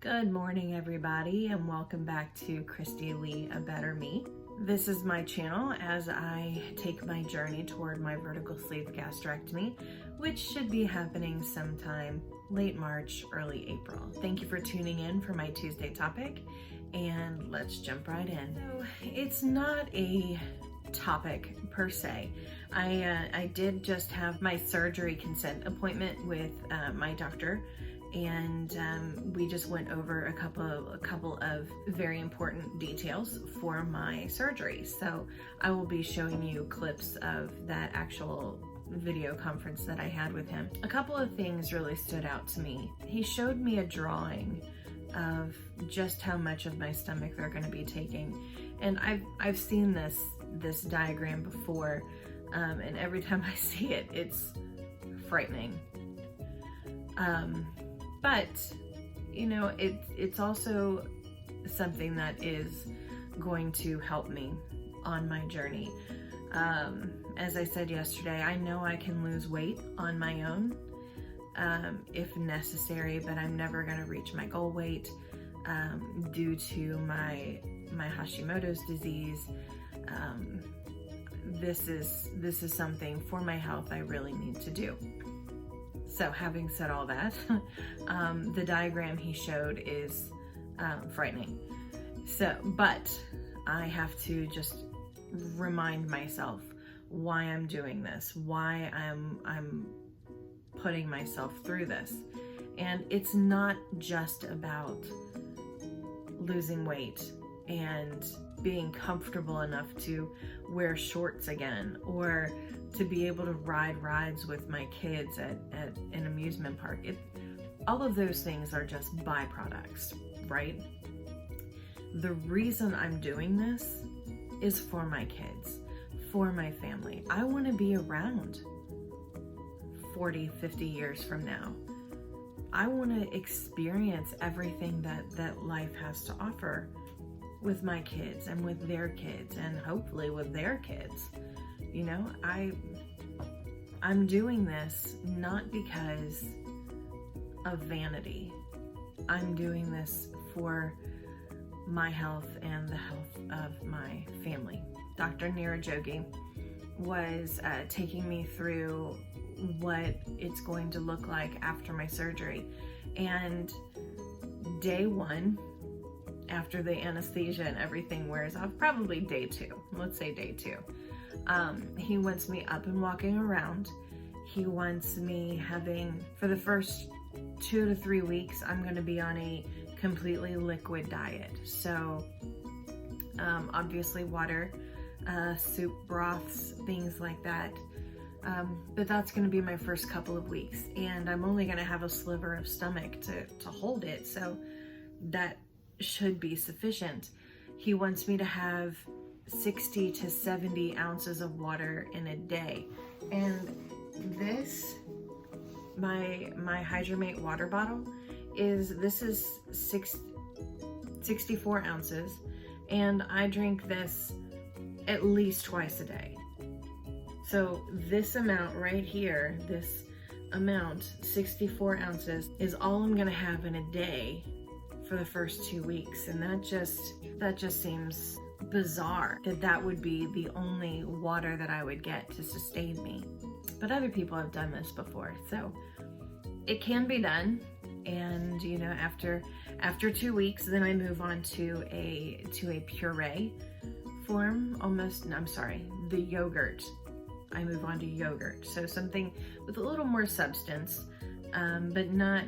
Good morning, everybody, and welcome back to Kristi Lee, A Better Me. This is my channel as I take my journey toward my vertical sleeve gastrectomy, which should be happening sometime late March, early April. Thank you for tuning in for my Tuesday topic, and let's jump right in. So it's not a topic per se. I did just have my surgery consent appointment with my doctor, and we just went over a couple of very important details for my surgery. So I will be showing you clips of that actual video conference that I had with him. A couple of things really stood out to me. He showed me a drawing of just how much of my stomach they're going to be taking, and I've seen this diagram before, and every time I see it, it's frightening. But, you know, it's also something that is going to help me on my journey. As I said yesterday, I know I can lose weight on my own if necessary, but I'm never going to reach my goal weight due to my Hashimoto's disease. This is something for my health I really need to do. So having said all that, the diagram he showed is frightening. But I have to just remind myself why I'm doing this, why I'm putting myself through this. And it's not just about losing weight and being comfortable enough to wear shorts again, or to be able to ride rides with my kids at an amusement park. All of those things are just byproducts, right? The reason I'm doing this is for my kids, for my family. I want to be around 40, 50 years from now. I want to experience everything that life has to offer with my kids and with their kids, and hopefully with their kids. You know, I'm doing this not because of vanity. I'm doing this for my health and the health of my family. Dr. Nirajogi was taking me through what it's going to look like after my surgery. And day one, after the anesthesia and everything wears off, probably day two, let's say day two, he wants me up and walking around. He wants me having, for the first 2 to 3 weeks, I'm going to be on a completely liquid diet. So obviously water, soup, broths, things like that. But that's going to be my first couple of weeks. And I'm only going to have a sliver of stomach to hold it. So that should be sufficient. He wants me to have 60 to 70 ounces of water in a day. And this, my Hydramate water bottle, is 64 ounces, and I drink this at least twice a day. So this amount right here, this amount, 64 ounces, is all I'm gonna have in a day for the first 2 weeks. And that just seems bizarre that would be the only water that I would get to sustain me. But other people have done this before, so it can be done. And you know, after 2 weeks, then I move on to a puree form, the yogurt. I move on to yogurt, so something with a little more substance, but not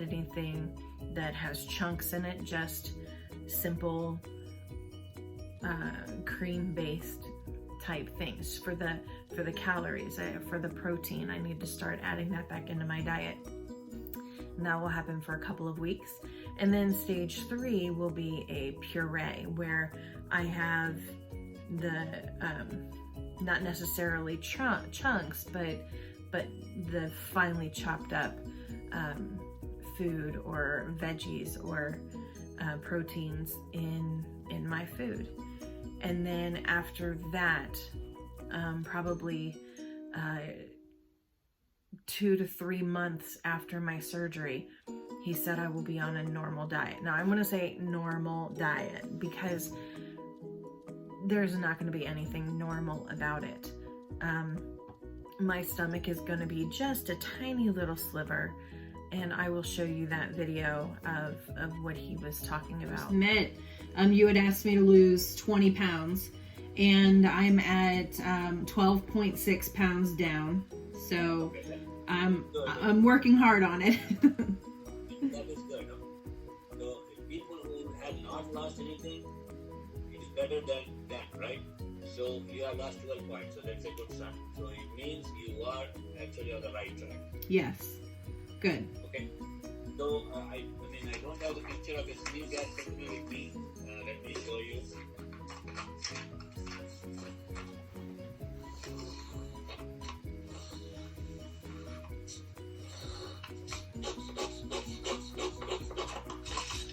anything that has chunks in it, just simple cream-based type things. For the calories, for the protein, I need to start adding that back into my diet. And that will happen for a couple of weeks. And then stage 3 will be a puree, where I have the not necessarily chunks, but the finely chopped up food or veggies or proteins in my food. And then after that, probably 2 to 3 months after my surgery, he said I will be on a normal diet. Now I'm going to say normal diet because there's not going to be anything normal about it. My stomach is going to be just a tiny little sliver, and I will show you that video of what he was talking about. You had asked me to lose 20 pounds, and I'm at 12.6 pounds down. So I'm working hard on it. That is good. So if people who have not lost anything, it is better than that, right? So you have lost 12 points, so that's a good sign. So it means you are actually on the right track. Yes. Good. Okay. So I don't have the picture of a sleeve gastrectomy with me. Let me show you.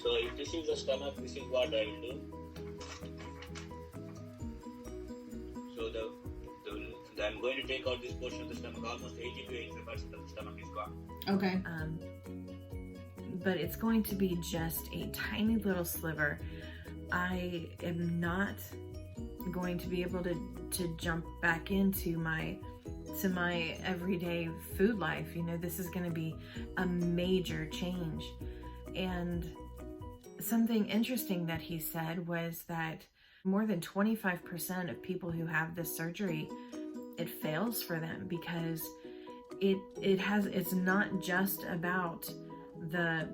So if this is the stomach, this is what I will do. So I'm going to take out this portion of the stomach. Almost 80 to 85% of the stomach is gone. Okay. But it's going to be just a tiny little sliver. I am not going to be able to jump back into my everyday food life. You know, this is going to be a major change. And something interesting that he said was that more than 25% of people who have this surgery, it fails for them because it's not just about the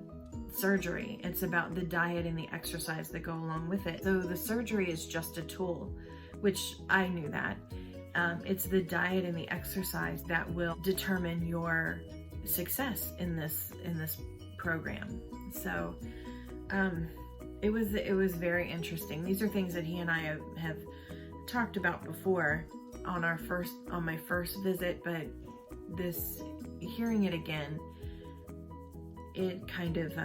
surgery, it's about the diet and the exercise that go along with it. So the surgery is just a tool, which I knew that. It's the diet and the exercise that will determine your success in this program. So it was very interesting. These are things that he and I have talked about before on my first visit, but hearing it again, it kind of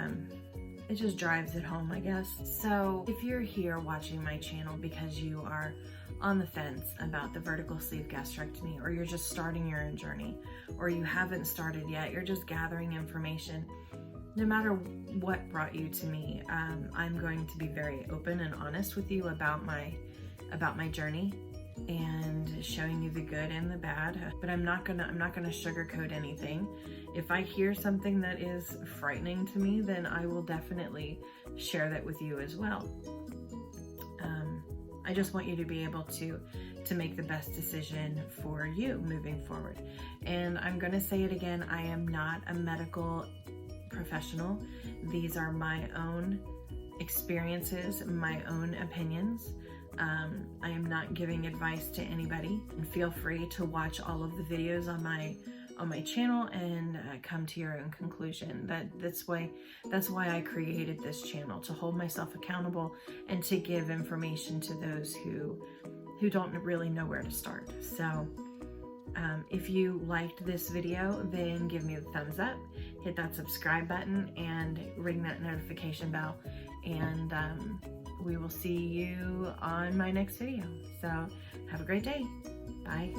it just drives it home, I guess. So if you're here watching my channel because you are on the fence about the vertical sleeve gastrectomy, or you're just starting your own journey, or you haven't started yet, you're just gathering information, no matter what brought you to me, I'm going to be very open and honest with you about my journey and showing you the good and the bad. But I'm not gonna sugarcoat anything. If I hear something that is frightening to me, then I will definitely share that with you as well. I just want you to be able to make the best decision for you moving forward. And I'm gonna say it again, I am not a medical professional. These are my own experiences, my own opinions. I am not giving advice to anybody, and feel free to watch all of the videos on my channel and come to your own conclusion. That's why I created this channel, to hold myself accountable and to give information to those who don't really know where to start. So if you liked this video, then give me a thumbs up, hit that subscribe button, and ring that notification bell. And we will see you on my next video. So have a great day. Bye.